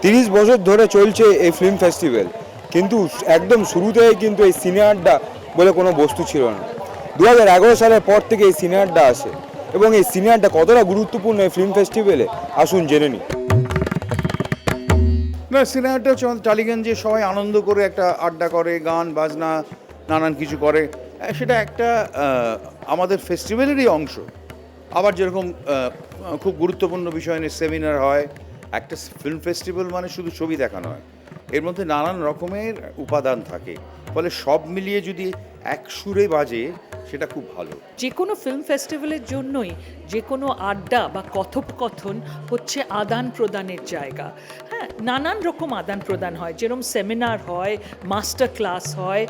30 বছর ধরে চলছে এই ফিল্ম ফেস্টিভ্যাল, কিন্তু একদম শুরু থেকে কিন্তু এই সিনে আড্ডা বলে কোনো বস্তু ছিল না। 2011 সালের পর থেকে এই সিনে আড্ডা আসে, এবং এই সিনে আড্ডা কতটা গুরুত্বপূর্ণ এই ফিল্ম ফেস্টিভ্যালে আসুন জেনে নিই। না, সিনেমাটা টালিগঞ্জে সবাই আনন্দ করে একটা আড্ডা করে, গান বাজনা নানান কিছু করে, সেটা একটা আমাদের ফেস্টিভ্যালেরই অংশ। আবার যেরকম খুব গুরুত্বপূর্ণ বিষয় নিয়ে সেমিনার হয়। একটা ফিল্ম ফেস্টিভ্যাল মানে শুধু ছবি দেখানো হয়, এর মধ্যে নানান রকমের উপাদান থাকে, ফলে সব মিলিয়ে যদি এক সুরে বাজে সেটা খুব ভালো। যে কোনো ফিল্ম ফেস্টিভ্যালের জন্যই যে কোনো আড্ডা বা কথোপকথন হচ্ছে আদান প্রদানের জায়গা। হ্যাঁ, নানান রকম আদান প্রদান হয়, যেরকম সেমিনার হয়, মাস্টার ক্লাস হয়,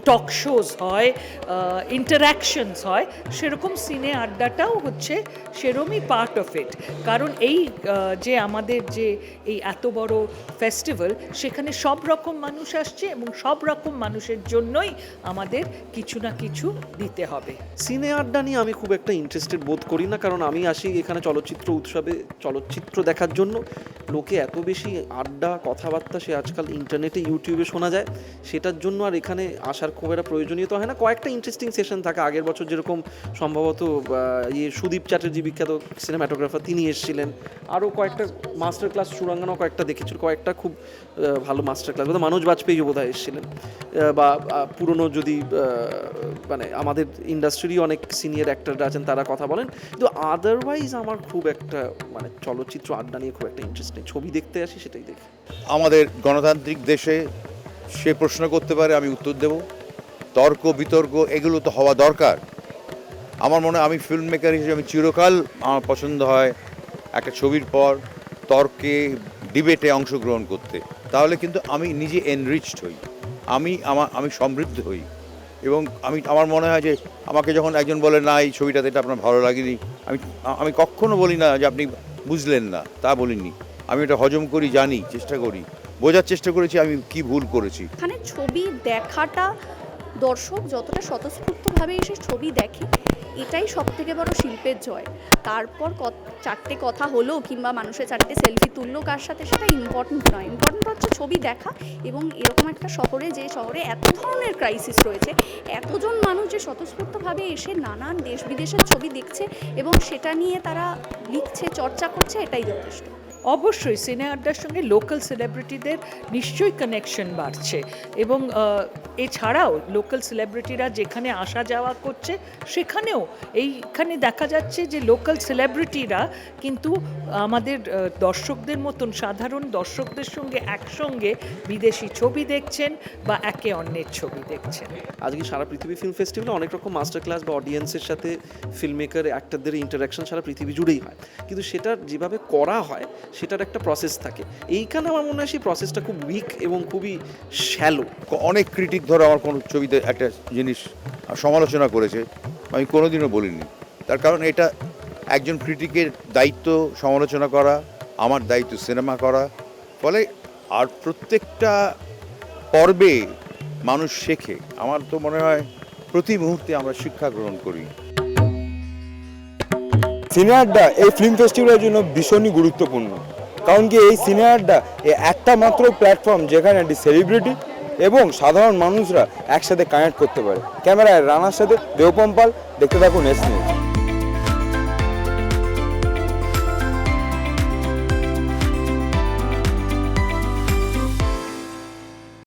টক শোজ হয়, ইন্টারাকশনস হয়, সেরকম সিনে আড্ডাটাও হচ্ছে সেরকমই পার্ট অফ ইট। কারণ এই যে আমাদের যে এই এত বড় ফেস্টিভ্যাল, সেখানে সব রকম মানুষ আসছে এবং সব রকম মানুষের জন্যই আমাদের কিছু না কিছু দিতে হবে। সিনে আড্ডা নিয়ে আমি খুব একটা ইন্টারেস্টেড বোধ করি না, কারণ আমি আসি এখানে চলচ্চিত্র উৎসবে চলচ্চিত্র দেখার জন্য। লোকে এত বেশি আড্ডা কথাবার্তা সে আজকাল ইন্টারনেটে ইউটিউবে শোনা যায়, সেটার জন্য আর এখানে আসার খুব একটা প্রয়োজনীয়তা হয় না। কয়েকটা ইন্টারেস্টিং সেশন থাকে, আগের বছর যেরকম সম্ভবত সুদীপ চ্যাটার্জি বিখ্যাত সিনেমাটোগ্রাফার তিনি এসেছিলেন, আরও কয়েকটা মাস্টার ক্লাস সুরাঙ্গনাও কয়েকটা দেখেছিল, কয়েকটা খুব ভালো মাস্টার ক্লাস, বোধহয় মানুষ বাজপেয়ী বোধহয় এসেছিলেন, বা পুরনো যদি মানে আমাদের ইন্ডাস্ট্রিরই অনেক সিনিয়র অ্যাক্টররা আছেন তারা কথা বলেন। কিন্তু আদারওয়াইজ আমার খুব একটা মানে চলচ্চিত্র আড্ডা নিয়ে খুব একটা ইন্টারেস্ট নেই, ছবি দেখতে আসি সেটাই দেখি। আমাদের গণতান্ত্রিক দেশে সে প্রশ্ন করতে পারে, আমি উত্তর দেব। তর্ক বিতর্ক এগুলো তো হওয়া দরকার। আমার মনে হয় আমি ফিল্ম মেকার হিসেবে আমি চিরকাল আমার পছন্দ হয় একটা ছবির পর তর্কে ডিবেটে অংশগ্রহণ করতে, তাহলে কিন্তু আমি নিজে এনরিচড হই, আমি সমৃদ্ধ হই। এবং আমার মনে হয় যে আমাকে যখন একজন বলে না এই ছবিটাতে এটা আপনার ভালো লাগেনি, আমি কখনো বলি না যে আপনি বুঝলেন না, তা বলিনি। আমি এটা হজম করি, জানি, চেষ্টা করি, বোঝার চেষ্টা করেছি আমি কি ভুল করেছি। এখানে ছবি দেখাটা, দর্শক যতটা স্বতঃস্ফূর্তভাবে এসে ছবি দেখে, এটাই সব থেকে বড় শিল্পের জয়। তারপর চারটে কথা হলো কিংবা মানুষের চারটে সেলফি তুললো কার সাথে, সেটা ইম্পর্টেন্ট নয়। ইম্পর্টেন্ট হচ্ছে ছবি দেখা। এবং এরকম একটা শহরে, যে শহরে এত ধরনের ক্রাইসিস রয়েছে, এতজন মানুষ যে স্বতঃস্ফূর্তভাবে এসে নানান দেশ বিদেশের ছবি দেখছে এবং সেটা নিয়ে তারা লিখছে, চর্চা করছে, এটাই যথেষ্ট। অবশ্যই সিনে আড্ডার সঙ্গে লোকাল সেলিব্রিটিদের নিশ্চয়ই কানেকশন বাড়ছে, এবং এছাড়াও লোকাল সেলিব্রিটিরা যেখানে আসা যাওয়া করছে সেখানেও এইখানে দেখা যাচ্ছে যে লোকাল সেলিব্রিটিরা কিন্তু আমাদের দর্শকদের মতন, সাধারণ দর্শকদের সঙ্গে একসঙ্গে বিদেশি ছবি দেখছেন বা একে অন্যের ছবি দেখছেন। আজকে সারা পৃথিবী ফিল্ম ফেস্টিভ্যালে অনেক রকম মাস্টার ক্লাস বা অডিয়েন্সের সাথে ফিল্ম মেকার অ্যাক্টরদের ইন্টারাকশন সারা পৃথিবী জুড়েই হয়, কিন্তু সেটা যেভাবে করা হয় সেটার একটা প্রসেস থাকে। এইখানে আমার মনে হয় সেই প্রসেসটা খুব উইক এবং খুবই শ্যালো। অনেক ক্রিটিক ধরো আমার কোনো ছবিতে একটা জিনিস সমালোচনা করেছে, আমি কোনোদিনও বলিনি। তার কারণ এটা একজন ক্রিটিকের দায়িত্ব সমালোচনা করা, আমার দায়িত্ব সিনেমা করা। ফলে আর প্রত্যেকটা পর্বে মানুষ শেখে। আমার তো মনে হয় প্রতি মুহূর্তে আমরা শিক্ষা গ্রহণ করি। সিনে আড্ডা এই ফিল্ম ফেস্টিভ্যালের জন্য ভীষণই গুরুত্বপূর্ণ, কারণ কি এই সিনে আড্ডা একটা মাত্র প্ল্যাটফর্ম যেখানে একটি সেলিব্রিটি এবং সাধারণ মানুষরা একসাথে কানেক্ট করতে পারে। ক্যামেরায় রানার সাথে দেবপম্পাল, দেখতে থাকুন এস নিউজ।